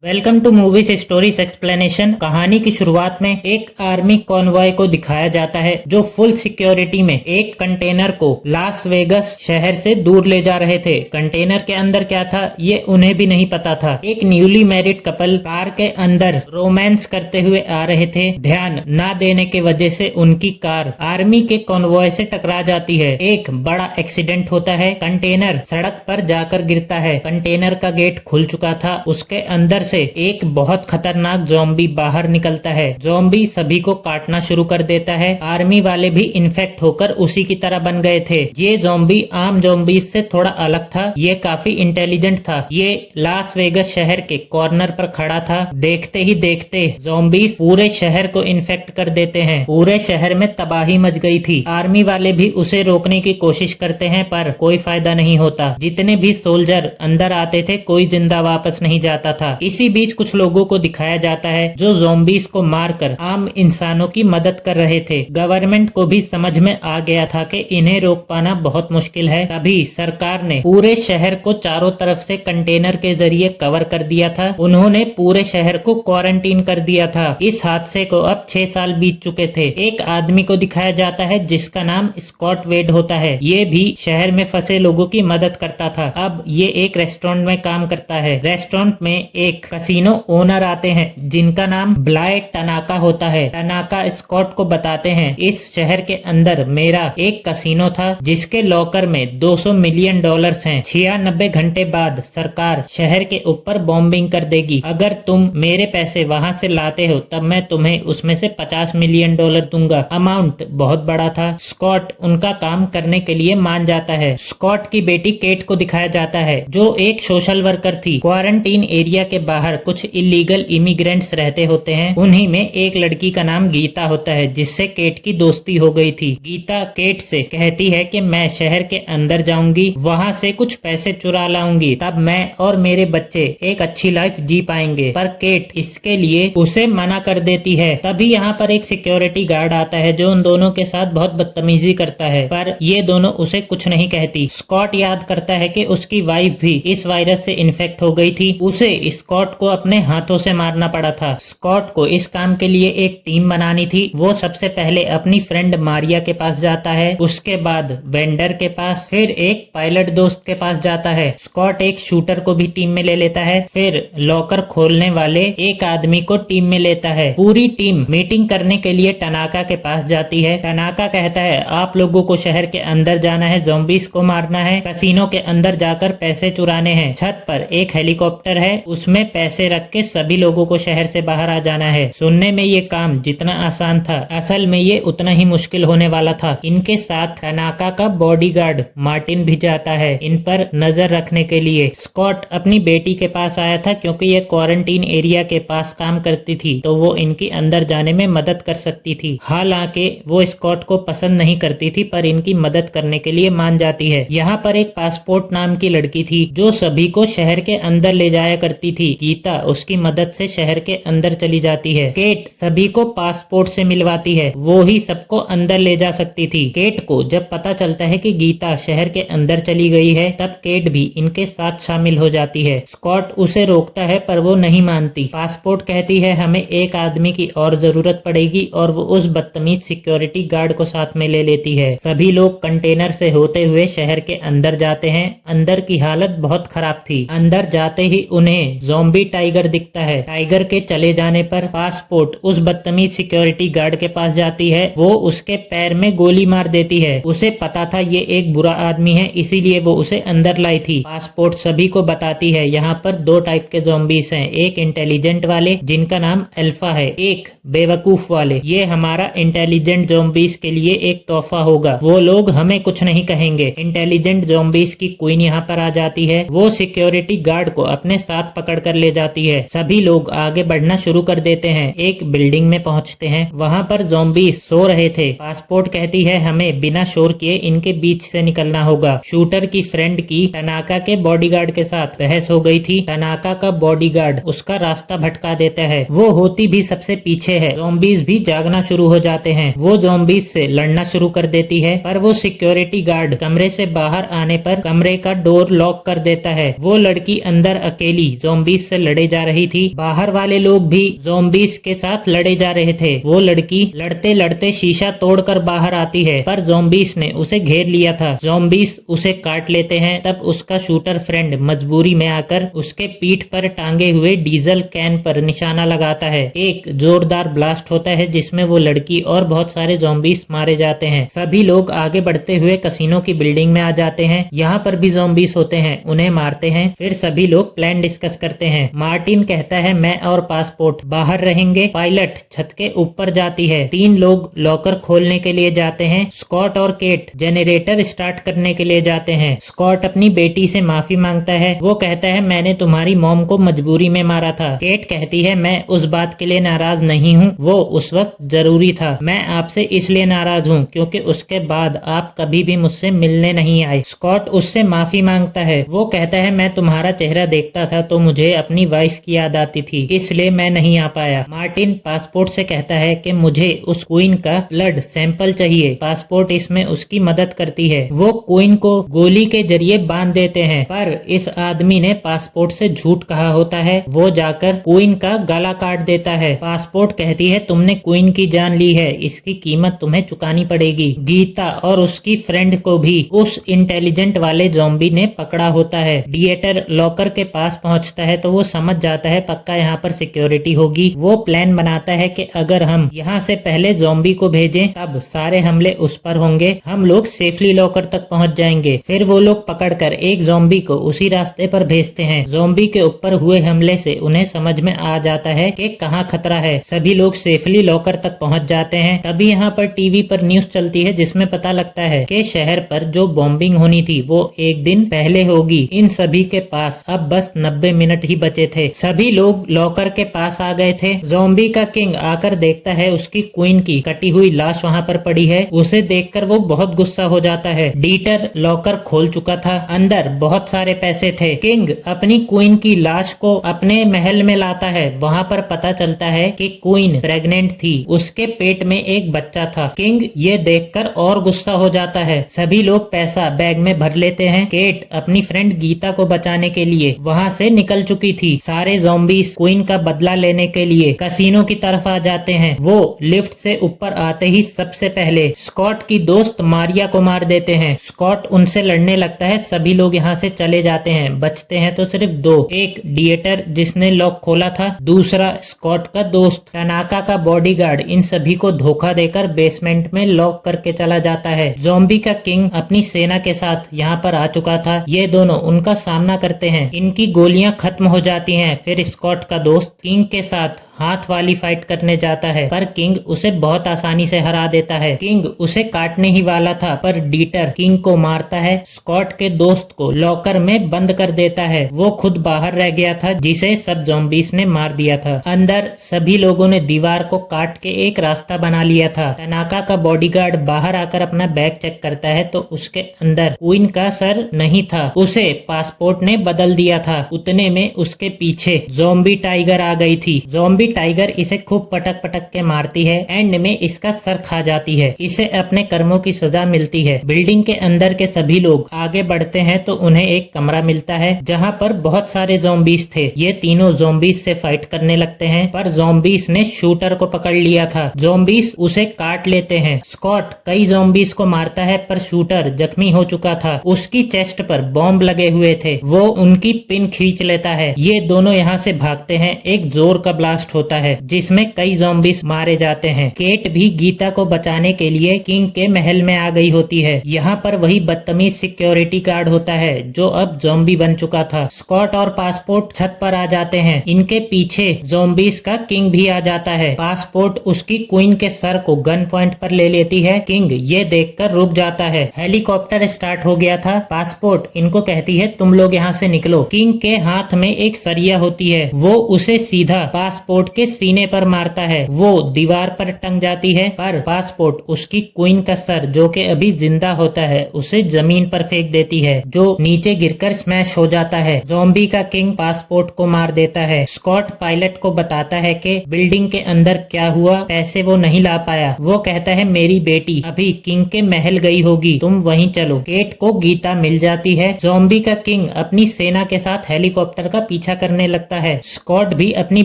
Welcome to movies stories explanation. कहानी की शुरुआत में एक आर्मी कॉन्वॉय को दिखाया जाता है जो फुल सिक्योरिटी में एक कंटेनर को लास वेगस शहर से दूर ले जा रहे थे। कंटेनर के अंदर क्या था ये उन्हें भी नहीं पता था। एक न्यूली मैरिड कपल कार के अंदर रोमांस करते हुए आ रहे थे। ध्यान ना देने की वजह से उनकी कार आर्मी के कॉन्वॉय से टकरा जाती है। एक बड़ा एक्सीडेंट होता है। कंटेनर सड़क पर जाकर गिरता है। कंटेनर का गेट खुल चुका था। उसके अंदर से एक बहुत खतरनाक ज़ॉम्बी बाहर निकलता है। ज़ॉम्बी सभी को काटना शुरू कर देता है। आर्मी वाले भी इन्फेक्ट होकर उसी की तरह बन गए थे। ये ज़ॉम्बी आम ज़ॉम्बी से थोड़ा अलग था। ये काफी इंटेलिजेंट था। ये लास वेगस शहर के कॉर्नर पर खड़ा था। देखते ही देखते ज़ॉम्बी पूरे शहर को इन्फेक्ट कर देते हैं। पूरे शहर में तबाही मच गई थी। आर्मी वाले भी उसे रोकने की कोशिश करते हैं पर कोई फायदा नहीं होता। जितने भी सोल्जर अंदर आते थे कोई जिंदा वापस नहीं जाता था। इसी बीच कुछ लोगों को दिखाया जाता है जो ज़ॉम्बीज को मारकर आम इंसानों की मदद कर रहे थे। गवर्नमेंट को भी समझ में आ गया था कि इन्हें रोक पाना बहुत मुश्किल है। तभी सरकार ने पूरे शहर को चारों तरफ से कंटेनर के जरिए कवर कर दिया था। उन्होंने पूरे शहर को क्वारंटीन कर दिया था। इस हादसे को अब 6 साल बीत चुके थे। एक आदमी को दिखाया जाता है जिसका नाम स्कॉट वेड होता है। ये भी शहर में फंसे लोगों की मदद करता था। अब ये एक रेस्टोरेंट में काम करता है। रेस्टोरेंट में एक कसिनो ओनर आते हैं जिनका नाम ब्लाय टनाका होता है। टनाका स्कॉट को बताते हैं इस शहर के अंदर मेरा एक कसिनो था जिसके लॉकर में 200 मिलियन डॉलर्स हैं। 96 घंटे बाद सरकार शहर के ऊपर बॉम्बिंग कर देगी। अगर तुम मेरे पैसे वहां से लाते हो तब मैं तुम्हें उसमें से 50 मिलियन डॉलर दूंगा। अमाउंट बहुत बड़ा था। स्कॉट उनका काम करने के लिए मान जाता है। स्कॉट की बेटी केट को दिखाया जाता है जो एक सोशल वर्कर थी। क्वारंटीन एरिया के बाहर कुछ इलीगल इमिग्रेंट्स रहते होते हैं। उन्हीं में एक लड़की का नाम गीता होता है जिससे केट की दोस्ती हो गई थी। गीता केट से कहती है कि मैं शहर के अंदर जाऊंगी, वहां से कुछ पैसे चुरा लाऊंगी, तब मैं और मेरे बच्चे एक अच्छी लाइफ जी पाएंगे। पर केट इसके लिए उसे मना कर देती है। तभी यहाँ पर एक सिक्योरिटी गार्ड आता है जो उन दोनों के साथ बहुत बदतमीजी करता है पर ये दोनों उसे कुछ नहीं कहती। स्कॉट याद करता है कि उसकी वाइफ भी इस वायरस से इन्फेक्ट हो गई थी। उसे स्कॉट को अपने हाथों से मारना पड़ा था। स्कॉट को इस काम के लिए एक टीम बनानी थी। वो सबसे पहले अपनी फ्रेंड मारिया के पास जाता है, उसके बाद वेंडर के पास, फिर एक पायलट दोस्त के पास जाता है। स्कॉट एक शूटर को भी टीम में ले लेता है, फिर लॉकर खोलने वाले एक आदमी को टीम में लेता है। पूरी टीम मीटिंग करने के लिए टनाका के पास जाती है। टनाका कहता है आप लोगों को शहर के अंदर जाना है, ज़ॉम्बीज को मारना है, कसिनो के अंदर जाकर पैसे चुराने हैं। छत पर एक हेलीकॉप्टर है, उसमें पैसे रख के सभी लोगों को शहर से बाहर आ जाना है। सुनने में ये काम जितना आसान था असल में ये उतना ही मुश्किल होने वाला था। इनके साथ टनाका का बॉडीगार्ड मार्टिन भी जाता है इन पर नजर रखने के लिए। स्कॉट अपनी बेटी के पास आया था क्योंकि ये क्वारंटीन एरिया के पास काम करती थी तो वो इनकी अंदर जाने में मदद कर सकती थी। हालांकि वो स्कॉट को पसंद नहीं करती थी पर इनकी मदद करने के लिए मान जाती है। यहाँ पर एक पासपोर्ट नाम की लड़की थी जो सभी को शहर के अंदर ले जाया करती थी। गीता उसकी मदद से शहर के अंदर चली जाती है। केट सभी को पासपोर्ट से मिलवाती है, वो ही सबको अंदर ले जा सकती थी। केट को जब पता चलता है कि गीता शहर के अंदर चली गई है तब केट भी इनके साथ शामिल हो जाती है। स्कॉट उसे रोकता है पर वो नहीं मानती। पासपोर्ट कहती है हमें एक आदमी की और जरूरत पड़ेगी और वो उस बदतमीज सिक्योरिटी गार्ड को साथ में ले लेती है। सभी लोग कंटेनर से होते हुए शहर के अंदर जाते हैं। अंदर की हालत बहुत खराब थी। अंदर जाते ही उन्हें ज़ॉम्बी टाइगर दिखता है। टाइगर के चले जाने पर पासपोर्ट उस बदतमीज सिक्योरिटी गार्ड के पास जाती है। वो उसके पैर में गोली मार देती है। उसे पता था ये एक बुरा आदमी है इसीलिए वो उसे अंदर लाई थी। पासपोर्ट सभी को बताती है यहाँ पर 2 टाइप के ज़ॉम्बीज हैं, एक इंटेलिजेंट वाले जिनका नाम अल्फा है, एक बेवकूफ वाले। ये हमारा इंटेलिजेंट ज़ॉम्बीज के लिए एक तोहफा होगा, वो लोग हमें कुछ नहीं कहेंगे। इंटेलिजेंट ज़ॉम्बीज की क्वीन यहाँ पर आ जाती है। वो सिक्योरिटी गार्ड को अपने साथ पकड़ कर ले जाती है। सभी लोग आगे बढ़ना शुरू कर देते हैं। एक बिल्डिंग में पहुंचते हैं, वहां पर ज़ॉम्बीज सो रहे थे। पासपोर्ट कहती है हमें बिना शोर किए इनके बीच से निकलना होगा। शूटर की फ्रेंड की टनाका के बॉडीगार्ड के साथ बहस हो गई थी। टनाका का बॉडीगार्ड उसका रास्ता भटका देता है। वो होती भी सबसे पीछे है। ज़ॉम्बीज भी जागना शुरू हो जाते हैं। वो ज़ॉम्बीज से लड़ना शुरू कर देती है पर वो सिक्योरिटी गार्ड कमरे से बाहर आने पर कमरे का डोर लॉक कर देता है। वो लड़की अंदर अकेली ज़ॉम्बीज से से लड़े जा रही थी। बाहर वाले लोग भी ज़ॉम्बीज के साथ लड़े जा रहे थे। वो लड़की लड़ते लड़ते शीशा तोड़कर बाहर आती है, पर ज़ॉम्बीज ने उसे घेर लिया था। ज़ॉम्बीज उसे काट लेते हैं। तब उसका शूटर फ्रेंड मजबूरी में आकर उसके पीठ पर टांगे हुए डीजल कैन पर निशाना लगाता है। एक जोरदार ब्लास्ट होता है जिसमें वो लड़की और बहुत सारे ज़ॉम्बीज मारे जाते हैं। सभी लोग आगे बढ़ते हुए कसिनो की बिल्डिंग में आ जाते हैं। यहाँ पर भी ज़ॉम्बीज होते हैं, उन्हें मारते हैं। फिर सभी लोग प्लान डिस्कस करते हैं। मार्टिन कहता है मैं और पासपोर्ट बाहर रहेंगे। पायलट छत के ऊपर जाती है। 3 लोग लॉकर खोलने के लिए जाते हैं। स्कॉट और केट जनरेटर स्टार्ट करने के लिए जाते हैं। स्कॉट अपनी बेटी से माफी मांगता है। वो कहता है मैंने तुम्हारी मॉम को मजबूरी में मारा था। केट कहती है मैं उस बात के लिए नाराज नहीं हूँ, वो उस वक्त जरूरी था। मैं आपसे इसलिए नाराज हूँ क्योंकि उसके बाद आप कभी भी मुझसे मिलने नहीं आए। स्कॉट उससे माफी मांगता है। वो कहता है मैं तुम्हारा चेहरा देखता था तो मुझे अपनी वाइफ की याद आती थी, इसलिए मैं नहीं आ पाया। मार्टिन पासपोर्ट से कहता है कि मुझे उस क्वीन का ब्लड सैंपल चाहिए। पासपोर्ट इसमें उसकी मदद करती है। वो क्वीन को गोली के जरिए बांध देते हैं, पर इस आदमी ने पासपोर्ट से झूठ कहा होता है। वो जाकर क्वीन का गला काट देता है। पासपोर्ट कहती है तुमने क्वीन की जान ली है, इसकी कीमत तुम्हें चुकानी पड़ेगी। गीता और उसकी फ्रेंड को भी उस इंटेलिजेंट वाले ज़ॉम्बी ने पकड़ा होता है। डिएटर लॉकर के पास पहुंचता है तो वो समझ जाता है पक्का यहाँ पर सिक्योरिटी होगी। वो प्लान बनाता है कि अगर हम यहाँ से पहले ज़ॉम्बी को भेजें तब सारे हमले उस पर होंगे, हम लोग सेफली लॉकर तक पहुंच जाएंगे। फिर वो लोग पकड़कर एक ज़ॉम्बी को उसी रास्ते पर भेजते हैं। ज़ॉम्बी के ऊपर हुए हमले से उन्हें समझ में आ जाता है कि कहाँ खतरा है। सभी लोग सेफली लॉकर तक पहुंच जाते हैं। तभी यहाँ पर टीवी पर न्यूज चलती है जिसमें पता लगता है कि शहर पर जो बॉम्बिंग होनी थी वो एक दिन पहले होगी। इन सभी के पास अब बस 90 मिनट ही बचे थे। सभी लोग लॉकर के पास आ गए थे। ज़ॉम्बी का किंग आकर देखता है उसकी क्वीन की कटी हुई लाश वहाँ पर पड़ी है। उसे देखकर वो बहुत गुस्सा हो जाता है। डीटर लॉकर खोल चुका था, अंदर बहुत सारे पैसे थे। किंग अपनी क्वीन की लाश को अपने महल में लाता है। वहाँ पर पता चलता है कि क्वीन प्रेग्नेंट थी, उसके पेट में एक बच्चा था। किंग ये देखकर और गुस्सा हो जाता है। सभी लोग पैसा बैग में भर लेते हैं। केट अपनी फ्रेंड गीता को बचाने के लिए वहाँ से निकल चुकी थी। सारे ज़ॉम्बीज क्वीन का बदला लेने के लिए कसिनो की तरफ आ जाते हैं। वो लिफ्ट से ऊपर आते ही सबसे पहले स्कॉट की दोस्त मारिया को मार देते हैं। स्कॉट उनसे लड़ने लगता है। सभी लोग यहाँ से चले जाते हैं। बचते हैं तो सिर्फ 2, एक डिएटर जिसने लॉक खोला था, दूसरा स्कॉट का दोस्त टनाका का बॉडीगार्ड। इन सभी को धोखा देकर बेसमेंट में लॉक करके चला जाता है। ज़ॉम्बी का किंग अपनी सेना के साथ यहाँ पर आ चुका था। ये दोनों उनका सामना करते हैं। इनकी गोलियां खत्म हो जाती हैं। फिर स्कॉट का दोस्त किंग के साथ हाथ वाली फाइट करने जाता है, पर किंग उसे बहुत आसानी से हरा देता है। किंग उसे काटने ही वाला था, पर डीटर किंग को मारता है। स्कॉट के दोस्त को लॉकर में बंद कर देता है। वो खुद बाहर रह गया था जिसे सब ज़ॉम्बीज ने मार दिया था। अंदर सभी लोगों ने दीवार को काट के एक रास्ता बना लिया था। टनाका का बॉडीगार्ड बाहर आकर अपना बैग चेक करता है तो उसके अंदर क्वीन का सर नहीं था, उसे पासपोर्ट ने बदल दिया था। उतने में उसके पीछे ज़ॉम्बी टाइगर आ गई थी। ज़ॉम्बी टाइगर इसे खूब पटक पटक के मारती है। एंड में इसका सर खा जाती है। इसे अपने कर्मों की सजा मिलती है। बिल्डिंग के अंदर के सभी लोग आगे बढ़ते हैं तो उन्हें एक कमरा मिलता है जहां पर बहुत सारे ज़ॉम्बीज थे। ये तीनों ज़ॉम्बीज से फाइट करने लगते हैं, पर ज़ॉम्बीज ने शूटर को पकड़ लिया था। ज़ॉम्बीज उसे काट लेते हैं। स्कॉट कई ज़ॉम्बीज को मारता है, पर शूटर जख्मी हो चुका था। उसकी चेस्ट पर बॉम्ब लगे हुए थे। वो उनकी पिन खींच लेता है। ये दोनों यहाँ से भागते हैं। एक जोर का ब्लास्ट होता है जिसमें कई ज़ॉम्बीज मारे जाते हैं। केट भी गीता को बचाने के लिए किंग के महल में आ गई होती है। यहाँ पर वही बदतमीज सिक्योरिटी गार्ड होता है जो अब ज़ॉम्बी बन चुका था। स्कॉट और पासपोर्ट छत पर आ जाते हैं। इनके पीछे ज़ॉम्बीज का किंग भी आ जाता है। पासपोर्ट उसकी क्वीन के सर को गन पॉइंट पर ले लेती है। किंग ये देखकर रुक जाता है। हेलीकॉप्टर स्टार्ट हो गया था। पासपोर्ट इनको कहती है तुम लोग यहाँ से निकलो। किंग के हाथ में एक सरिया होती है। वो उसे सीधा पासपोर्ट पासपोर्ट के सीने पर मारता है। वो दीवार पर टंग जाती है, पर पासपोर्ट उसकी क्वीन का सर जो कि अभी जिंदा होता है उसे जमीन पर फेंक देती है, जो नीचे गिरकर स्मैश हो जाता है। ज़ॉम्बी का किंग पासपोर्ट को मार देता है। स्कॉट पायलट को बताता है कि बिल्डिंग के अंदर क्या हुआ, पैसे वो नहीं ला पाया। वो कहता है मेरी बेटी अभी किंग के महल गई होगी, तुम वहीं चलो। केट को गीता मिल जाती है। ज़ॉम्बी का किंग अपनी सेना के साथ हेलीकॉप्टर का पीछा करने लगता है। स्कॉट भी अपनी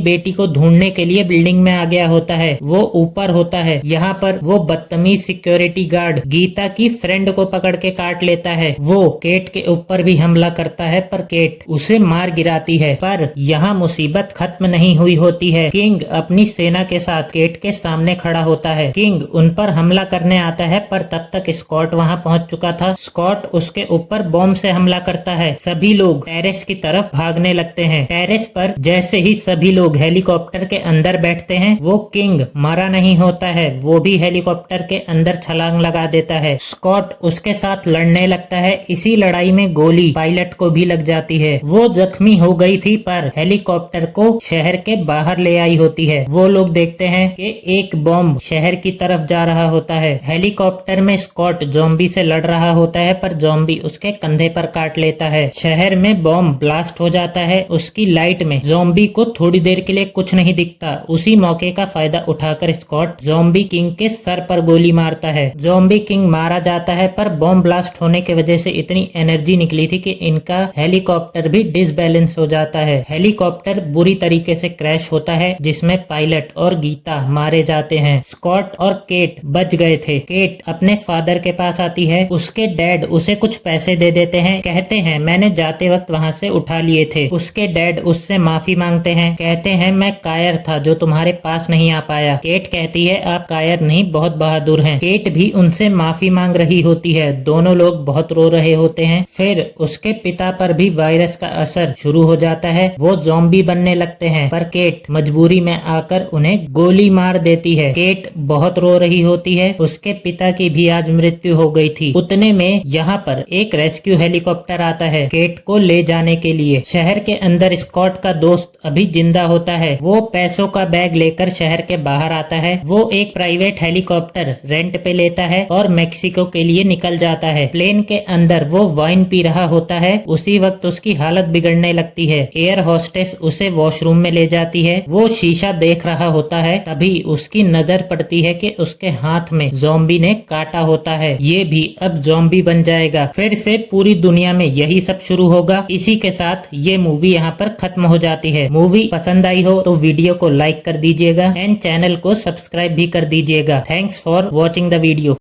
बेटी को ढूंढने के लिए बिल्डिंग में आ गया होता है। वो ऊपर होता है। यहाँ पर वो बदतमीज सिक्योरिटी गार्ड गीता की फ्रेंड को पकड़ के काट लेता है। वो केट के ऊपर भी हमला करता है, पर केट उसे मार गिराती है। पर यहाँ मुसीबत खत्म नहीं हुई होती है। किंग अपनी सेना के साथ केट के सामने खड़ा होता है। किंग उन पर हमला करने आता है, पर तब तक स्कॉट वहाँ पहुँच चुका था। स्कॉट उसके ऊपर बॉम्ब से हमला करता है। सभी लोग टेरेस की तरफ भागने लगते हैं। टेरेस पर जैसे ही सभी लोग हेलीकॉप्टर के अंदर बैठते हैं, वो किंग मरा नहीं होता है, वो भी हेलीकॉप्टर के अंदर छलांग लगा देता है। स्कॉट उसके साथ लड़ने लगता है। इसी लड़ाई में गोली पायलट को भी लग जाती है। वो जख्मी हो गई थी, पर हेलीकॉप्टर को शहर के बाहर ले आई होती है। वो लोग देखते हैं कि एक बॉम्ब शहर की तरफ जा रहा होता है। हेलीकॉप्टर में स्कॉट ज़ॉम्बी से लड़ रहा होता है, पर ज़ॉम्बी उसके कंधे पर काट लेता है। शहर में बॉम्ब ब्लास्ट हो जाता है। उसकी लाइट में ज़ॉम्बी को थोड़ी देर के लिए कुछ नहीं दिखता। उसी मौके का फायदा उठाकर स्कॉट ज़ॉम्बी किंग के सर पर गोली मारता है। ज़ॉम्बी किंग मारा जाता है, पर बॉम्ब ब्लास्ट होने की वजह से इतनी एनर्जी निकली थी कि इनका हेलीकॉप्टर भी डिसबैलेंस हो जाता है। हेलीकॉप्टर बुरी तरीके से क्रैश होता है, जिसमें पायलट और गीता मारे जाते हैं। स्कॉट और केट बच गए थे। केट अपने फादर के पास आती है। उसके डैड उसे कुछ पैसे दे देते हैं। कहते हैं मैंने जाते वक्त वहाँ से उठा लिए थे। उसके डैड उससे माफी मांगते हैं। कहते हैं मैं कायर था जो तुम्हारे पास नहीं आ पाया। केट कहती है आप कायर नहीं, बहुत बहादुर हैं। केट भी उनसे माफी मांग रही होती है। दोनों लोग बहुत रो रहे होते हैं। फिर उसके पिता पर भी वायरस का असर शुरू हो जाता है। वो ज़ॉम्बी बनने लगते हैं, पर केट मजबूरी में आकर उन्हें गोली मार देती है। केट बहुत रो रही होती है। उसके पिता की भी आज मृत्यु हो गई थी। उतने में यहाँ पर एक रेस्क्यू हेलीकॉप्टर आता है केट को ले जाने के लिए। शहर के अंदर स्कॉट का दोस्त अभी जिंदा होता है। वो पैसों का बैग लेकर शहर के बाहर आता है। वो एक प्राइवेट हेलीकॉप्टर रेंट पे लेता है और मेक्सिको के लिए निकल जाता है। प्लेन के अंदर वो वाइन पी रहा होता है। उसी वक्त उसकी हालत बिगड़ने लगती है। एयर होस्टेस उसे वॉशरूम में ले जाती है। वो शीशा देख रहा होता है, तभी उसकी नजर पड़ती है कि उसके हाथ में ज़ॉम्बी ने काटा होता है। ये भी अब ज़ॉम्बी बन जाएगा। फिर से पूरी दुनिया में यही सब शुरू होगा। इसी के साथ ये मूवी यहाँ पर खत्म हो जाती है। मूवी पसंद आई हो तो वीडियो को लाइक कर दीजिएगा एंड चैनल को सब्सक्राइब भी कर दीजिएगा। Thanks for watching the video.